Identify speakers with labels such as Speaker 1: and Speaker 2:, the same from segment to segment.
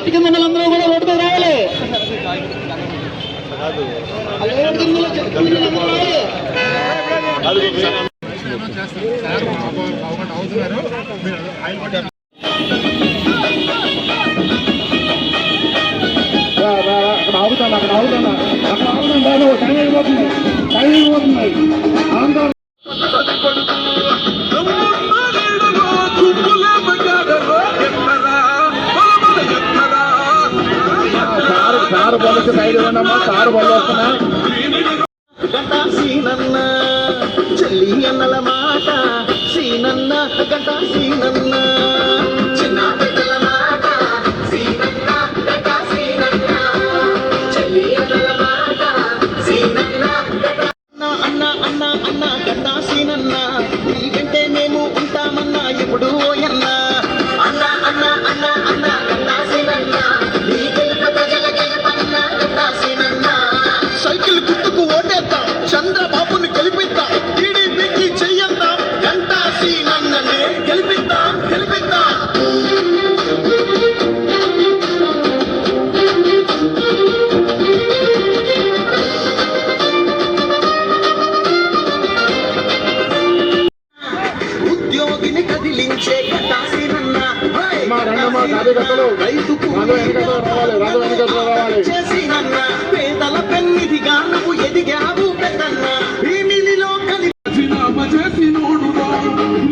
Speaker 1: చెట్టు కింద అందరూ కూడా రోడ్డు మీద రావాలి. అక్కడ ఆగుతాను టైం అయిపోతున్నాయి. సారు బొల్లకి సైడ్ ఇవ్వండమ్మా. సారు బొల్ల వస్తున్నాయి.
Speaker 2: గంట సీనన్న చెల్లి అన్నల మాట సీనన్న గంట సీనన్న చిన్న బిడ్డల మాట సీనన్న గంట సీనన్న చెల్లి అన్నల మాట సీనన్న అన్న అన్న అన్న గంట సీనన్న నీ వెంటే మేము ఉంటామన్నా ఎప్పుడు ఓయన్న అన్న అన్న అన్న అన్న గంట సీనన్న నీ గెలుపు ప్రజల గెలుపన్న గంట సీనన్న సైకిల్ గుర్తుకు ఓటేద్దాం చంద్రబాబుని గెలిపిద్దాం టీడీపీకి చెయ్యద్దాం గంటా సీనన్ననే గెలిపిద్దాం గెలిపిద్దాం. ఉద్యోగిని కదిలించే గంటా సీనన్న రైతుకు చేసినన్న పేదల పెన్నిధిగా నువ్వు ఎదిగావు పెద్దన్న భీమిలిలో కలిపి చేసినోడుగా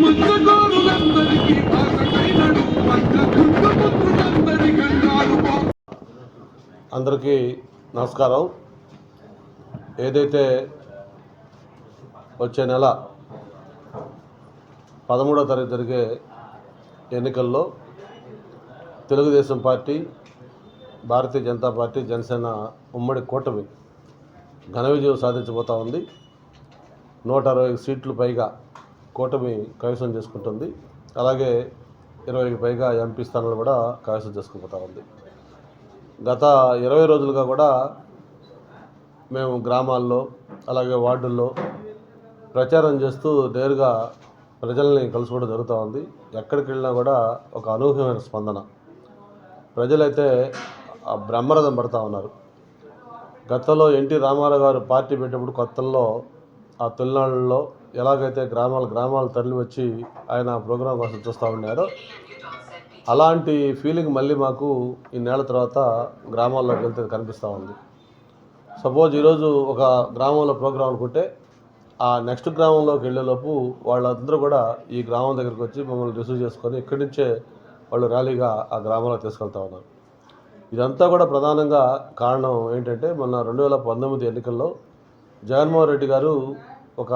Speaker 2: మత్స్యకారులందరికీ బాసటైనడు పక్కకుందపుత్రులందరి కంగారు.
Speaker 3: అందరికీ నమస్కారం. ఏదైతే వచ్చే నెల 13వ తారీఖు జరిగే ఎన్నికల్లో తెలుగుదేశం పార్టీ, భారతీయ జనతా పార్టీ, జనసేన ఉమ్మడి కూటమి ఘన విజయం సాధించబోతూ ఉంది. 160 సీట్లు పైగా కూటమి కైవసం చేసుకుంటుంది. అలాగే 20కి పైగా ఎంపీ స్థానాలు కూడా కైవసం చేసుకుపోతూ ఉంది. గత 20 రోజులుగా కూడా మేము గ్రామాల్లో అలాగే వార్డుల్లో ప్రచారం చేస్తూ నేరుగా ప్రజల్ని కలుసుకోవడం జరుగుతూ ఉంది. ఎక్కడికి వెళ్ళినా కూడా ఒక అనూహ్యమైన స్పందన. ప్రజలైతే బ్రహ్మరథం పడుతూ ఉన్నారు. గతంలో ఎన్టీ రామారావు గారు పార్టీ పెట్టినప్పుడు కొత్తల్లో ఆ తొలినాళ్ళలో ఎలాగైతే గ్రామాలు తరలి వచ్చి ఆయన ప్రోగ్రాం కోసం చూస్తూ ఉన్నారో అలాంటి ఫీలింగ్ మళ్ళీ మాకు ఈ నెల తర్వాత గ్రామాల్లోకి వెళ్తే కనిపిస్తూ ఉంది. సపోజ్ ఈరోజు ఒక గ్రామంలో ప్రోగ్రాం అనుకుంటే ఆ నెక్స్ట్ గ్రామంలోకి వెళ్ళేలోపు వాళ్ళందరూ కూడా ఈ గ్రామం దగ్గరికి వచ్చి మమ్మల్ని రిసీవ్ చేసుకొని ఇక్కడి నుంచే వాళ్ళు ర్యాలీగా ఆ గ్రామంలో తీసుకెళ్తా ఉన్నారు. ఇదంతా కూడా ప్రధానంగా కారణం ఏంటంటే మొన్న 2019 ఎన్నికల్లో జగన్మోహన్ రెడ్డి గారు ఒక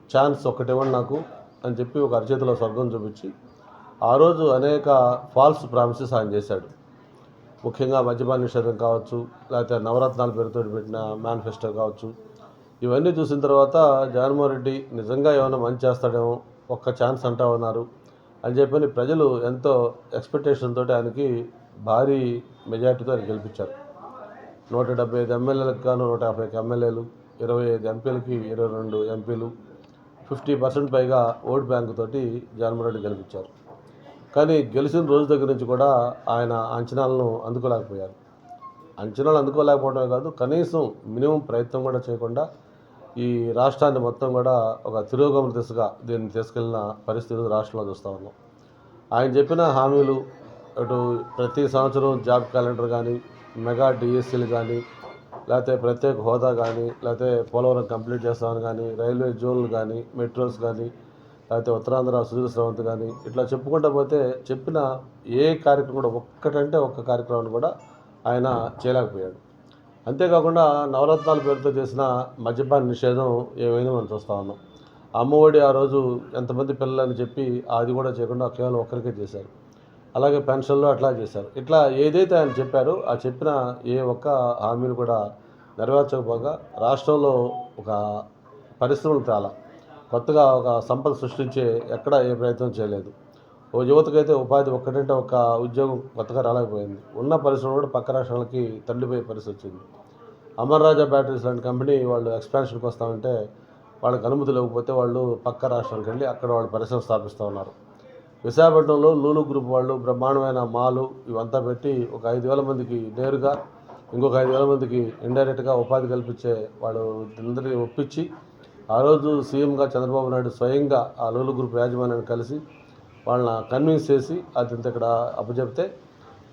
Speaker 3: ఛాన్స్ ఒక్కటివ్వండి నాకు అని చెప్పి ఒక అరచేతిలో స్వర్గం చూపించి ఆ రోజు అనేక ఫాల్స్ ప్రామిసెస్ ఆయన చేశాడు. ముఖ్యంగా మద్యపాన నిషేధం కావచ్చు, లేకపోతే నవరత్నాల పేరుతో పెట్టిన మేనిఫెస్టో కావచ్చు. ఇవన్నీ చూసిన తర్వాత జగన్మోహన్ రెడ్డి నిజంగా ఏమైనా మంచి చేస్తాడేమో, ఒక్క ఛాన్స్ అంటా ఉన్నారు అని చెప్పని ప్రజలు ఎంతో ఎక్స్పెక్టేషన్ తోటి ఆయనకి భారీ మెజార్టీతో ఆయన గెలిపించారు. 175 ఎమ్మెల్యేలకు గాను 150 ఎమ్మెల్యేలు, 25 ఎంపీలకి 22 ఎంపీలు, 50% పైగా ఓటు బ్యాంకు తోటి జగన్మోహన్ రెడ్డి గెలిపించారు. కానీ గెలిచిన రోజు దగ్గర నుంచి కూడా ఆయన అంచనాలను అందుకోలేకపోయారు. అంచనాలు అందుకోలేకపోవడమే కాదు, కనీసం మినిమం ప్రయత్నం కూడా చేయకుండా ఈ రాష్ట్రాన్ని మొత్తం కూడా ఒక తిరోగమన దిశగా దీన్ని తీసుకెళ్లిన పరిస్థితులు రాష్ట్రంలో చూస్తూ ఉన్నాం. ఆయన చెప్పిన హామీలు అటు ప్రతి సంవత్సరం జాబ్ క్యాలెండర్ కానీ, మెగా డిఎస్సీలు కానీ, లేకపోతే ప్రత్యేక హోదా కానీ, లేకపోతే పోలవరం కంప్లీట్ చేస్తామని కానీ, రైల్వే జోన్లు కానీ, మెట్రోస్ కానీ, లేకపోతే ఉత్తరాంధ్ర సుదీర్ఘ స్రవంతి కానీ, ఇట్లా చెప్పుకుంటా పోతే చెప్పిన ఏ కార్యక్రమం కూడా ఒక్కటంటే ఒక్క కార్యక్రమాన్ని కూడా ఆయన చేయలేకపోయాడు. అంతేకాకుండా నవరత్నాల పేరుతో చేసిన మద్యపాన నిషేధం ఏమైందో మనం చూస్తూ ఉన్నాం. అమ్మఒడి ఆ రోజు ఎంతమంది పిల్లలని చెప్పి అది కూడా చేయకుండా కేవలం ఒక్కరికే చేశారు. అలాగే పెన్షన్లు అట్లా చేశారు. ఇట్లా ఏదైతే ఆయన చెప్పారో ఆ చెప్పిన ఏ ఒక్క హామీలు కూడా నెరవేర్చకపోగా రాష్ట్రంలో ఒక పరిశ్రమలు చాలా కొత్తగా ఒక సంపద సృష్టించే ఎక్కడ ఏ ప్రయత్నం చేయలేదు. ఓ యువతకైతే ఉపాధి ఒక్కటంటే ఒక ఉద్యోగం కొత్తగా రాలేకపోయింది. ఉన్న పరిశ్రమ కూడా పక్క రాష్ట్రాలకి తరలిపోయే పరిస్థితి వచ్చింది. అమర్ రాజా బ్యాటరీస్ లాంటి కంపెనీ వాళ్ళు ఎక్స్పాన్షన్కి వస్తామంటే వాళ్ళకి అనుమతి లేకపోతే వాళ్ళు పక్క రాష్ట్రాలకు వెళ్ళి అక్కడ వాళ్ళు పరిశ్రమ స్థాపిస్తూ ఉన్నారు. విశాఖపట్నంలో లూలు గ్రూప్ వాళ్ళు బ్రహ్మాండమైన మాలు ఇవంతా పెట్టి ఒక 5,000 మందికి నేరుగా, ఇంకొక 5,000 మందికి ఇండైరెక్ట్గా ఉపాధి కల్పించే వాళ్ళు అందరినీ ఒప్పించి ఆ రోజు సీఎంగా చంద్రబాబు నాయుడు స్వయంగా ఆ లూలు గ్రూప్ యాజమాన్యాన్ని కలిసి వాళ్ళని కన్విన్స్ చేసి అది ఇంత ఇక్కడ అప్పచెప్తే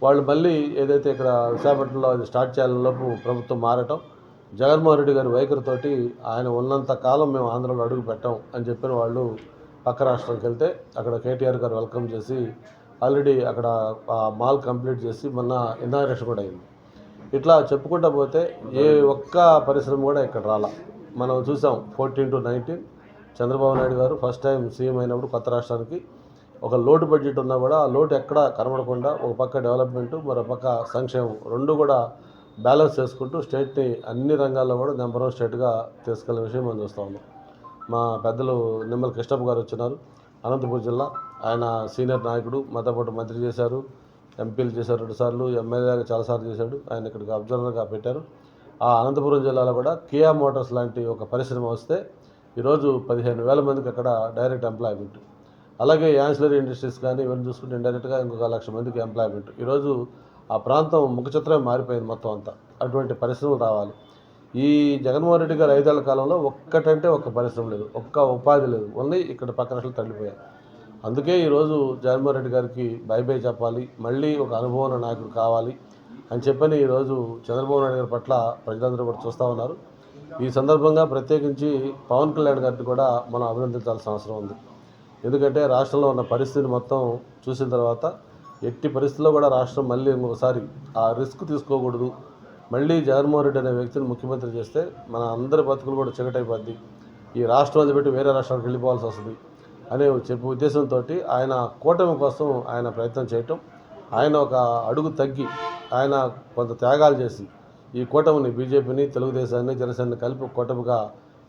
Speaker 3: వాళ్ళు మళ్ళీ ఏదైతే ఇక్కడ విశాఖపట్నంలో అది స్టార్ట్ చేయాలలోపు ప్రభుత్వం మారటం, జగన్మోహన్ రెడ్డి గారి వైఖరితోటి ఆయన ఉన్నంత కాలం మేము ఆంధ్రలో అడుగు పెట్టాం అని చెప్పిన వాళ్ళు పక్క రాష్ట్రానికి వెళ్తే అక్కడ కేటీఆర్ గారు వెల్కమ్ చేసి ఆల్రెడీ అక్కడ ఆ మాల్ కంప్లీట్ చేసి మొన్న ఇనాగ్రేషన్ కూడా అయింది. ఇట్లా చెప్పుకుంటా పోతే ఏ ఒక్క పరిశ్రమ కూడా ఇక్కడ రాలా. మనం చూసాం 14 to 19 చంద్రబాబు నాయుడు గారు ఫస్ట్ టైం సీఎం అయినప్పుడు కొత్త రాష్ట్రానికి ఒక లోటు బడ్జెట్ ఉన్నా కూడా ఆ లోటు ఎక్కడా కనబడకుండా ఒక పక్క డెవలప్మెంట్, మరో పక్క సంక్షేమం రెండు కూడా బ్యాలెన్స్ చేసుకుంటూ స్టేట్ని అన్ని రంగాల్లో కూడా నెంబర్ 1 స్టేట్గా తీసుకెళ్లే విషయం మనం చూస్తూ ఉన్నాం. మా పెద్దలు నిమ్మల కృష్ణప్ప గారు వచ్చినారు, అనంతపురం జిల్లా. ఆయన సీనియర్ నాయకుడు, మాతో పాటు మంత్రి చేశారు, ఎంపీలు చేశారు 2 సార్లు, ఎమ్మెల్యేగా చాలాసార్లు చేశాడు. ఆయన ఇక్కడికి అబ్జర్వర్గా పెట్టారు. ఆ అనంతపురం జిల్లాలో కూడా కియా మోటార్స్ లాంటి ఒక పరిశ్రమ వస్తే ఈరోజు 15,000 మందికి అక్కడ డైరెక్ట్ ఎంప్లాయ్మెంట్. అలాగే యాన్సిలరీ ఇండస్ట్రీస్ కానీ ఇవన్నీ చూసుకుంటే ఇండైరెక్ట్గా ఇంకొక 1,00,000 మందికి ఎంప్లాయ్మెంట్. ఈరోజు ఆ ప్రాంతం ముఖచిత్రమే మారిపోయింది మొత్తం అంతా. అటువంటి పరిశ్రమలు రావాలి. ఈ జగన్మోహన్ రెడ్డి గారు 5 ఏళ్ల కాలంలో ఒక్కటంటే ఒక్క పరిశ్రమ లేదు, ఒక్క ఉపాధి లేదు. ఓన్లీ ఇక్కడ పక్క రాష్ట్రాలు తల్లిపోయాయి. అందుకే ఈరోజు జగన్మోహన్ రెడ్డి గారికి బై బై చెప్పాలి, మళ్ళీ ఒక అనుభవం నాయకుడు కావాలి అని చెప్పని ఈరోజు చంద్రబాబు నాయుడు గారి పట్ల ప్రజలందరూ కూడా చూస్తూ ఉన్నారు. ఈ సందర్భంగా ప్రత్యేకించి పవన్ కళ్యాణ్ గారిని కూడా మనం అభినందించాల్సిన అవసరం ఉంది. ఎందుకంటే రాష్ట్రంలో ఉన్న పరిస్థితిని మొత్తం చూసిన తర్వాత ఎట్టి పరిస్థితుల్లో కూడా రాష్ట్రం మళ్ళీ ఇంకొకసారి ఆ రిస్క్ తీసుకోకూడదు. మళ్ళీ జగన్మోహన్ రెడ్డి అనే వ్యక్తిని ముఖ్యమంత్రి చేస్తే మన అందరి బతుకులు కూడా చీకటైపోద్ది, ఈ రాష్ట్రం వదిలిపెట్టి వేరే రాష్ట్రానికి వెళ్ళిపోవాల్సి వస్తుంది అనే చెప్పే ఉద్దేశంతో ఆయన కూటమి కోసం ఆయన ప్రయత్నం చేయటం, ఆయన ఒక అడుగు తగ్గి ఆయన కొంత త్యాగాలు చేసి ఈ కూటమిని బీజేపీని, తెలుగుదేశాన్ని, జనసేనని కలిపి కూటమిగా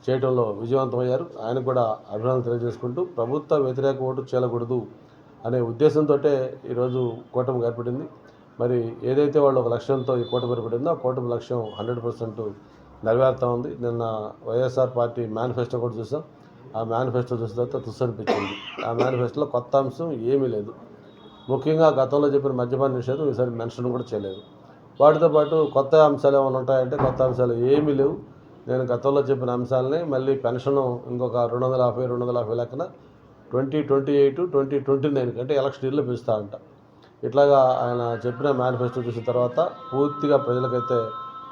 Speaker 3: చేయడంలో విజయవంతమయ్యారు. ఆయనకు కూడా అభినందనలు తెలియజేసుకుంటూ ప్రభుత్వ వ్యతిరేక ఓటు చేయకూడదు అనే ఉద్దేశంతో ఈరోజు కూటమి ఏర్పడింది. మరి ఏదైతే వాళ్ళు ఒక లక్ష్యంతో ఈ కూటమి ఏర్పడిందో ఆ కూటమి లక్ష్యం 100% నెరవేరుతూ ఉంది. నిన్న వైఎస్ఆర్ పార్టీ మేనిఫెస్టో కూడా చూసాం. ఆ మేనిఫెస్టో చూసిన తర్వాత తుస్సు అనిపించింది. ఆ మేనిఫెస్టోలో కొత్త అంశం ఏమీ లేదు. ముఖ్యంగా గతంలో చెప్పిన మద్యపాన నిషేధం ఈసారి మెన్షన్ కూడా చేయలేదు. వాటితో పాటు కొత్త అంశాలు ఏమైనా ఉంటాయంటే కొత్త అంశాలు ఏమీ లేవు. నేను గతంలో చెప్పిన అంశాలని మళ్ళీ పెన్షన్ ఇంకొక 250 లెక్కన 2028, 2029 కంటే ఎలక్షన్ ఇయర్లో పెంచుతా అంట. ఇట్లాగా ఆయన చెప్పిన మేనిఫెస్టో చూసిన తర్వాత పూర్తిగా ప్రజలకైతే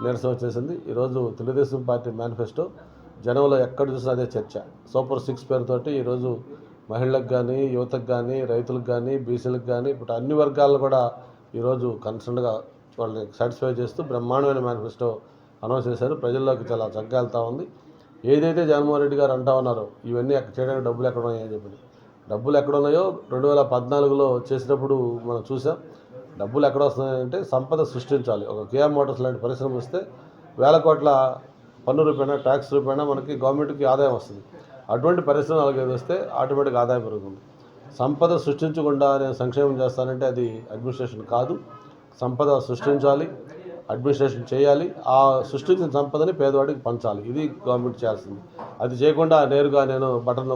Speaker 3: నిరసన వచ్చేసింది. ఈరోజు తెలుగుదేశం పార్టీ మేనిఫెస్టో జనంలో ఎక్కడ చూసినా అదే చర్చ. సూపర్ 6 పేరుతోటి ఈరోజు మహిళలకు కానీ, యువతకు కానీ, రైతులకు కానీ, బీసీలకు కానీ ఇప్పుడు అన్ని వర్గాలను కూడా ఈరోజు కన్సర్న్గా వాళ్ళని సాటిస్ఫై చేస్తూ బ్రహ్మాండమైన మేనిఫెస్టో అనౌన్స్ చేశారు. ప్రజల్లోకి చాలా చక్కగా వెళ్తూ ఉంది. ఏదైతే జగన్మోహన్ రెడ్డి గారు అంటా ఉన్నారో ఇవన్నీ చేయడానికి డబ్బులు ఎక్కడ ఉన్నాయని చెప్పి, డబ్బులు ఎక్కడున్నాయో 2014లో చేసినప్పుడు మనం చూసాం. డబ్బులు ఎక్కడ వస్తున్నాయంటే సంపద సృష్టించాలి. ఒక కియా మోటార్స్ లాంటి పరిశ్రమ వస్తే 1,000 కోట్ల పన్ను రూపాయన, ట్యాక్స్ రూపాయన మనకి గవర్నమెంట్కి ఆదాయం వస్తుంది. అటువంటి పరిశ్రమ 4-5 వస్తే ఆటోమేటిక్గా ఆదాయం పెరుగుతుంది. సంపద సృష్టించకుండా నేను సంక్షేమం చేస్తానంటే అది అడ్మినిస్ట్రేషన్ కాదు. సంపద సృష్టించాలి, అడ్మినిస్ట్రేషన్ చేయాలి, ఆ సృష్టించిన సంపదని పేదవాడికి పంచాలి. ఇది గవర్నమెంట్ చేయాల్సింది. అది చేయకుండా నేరుగా నేను బటన్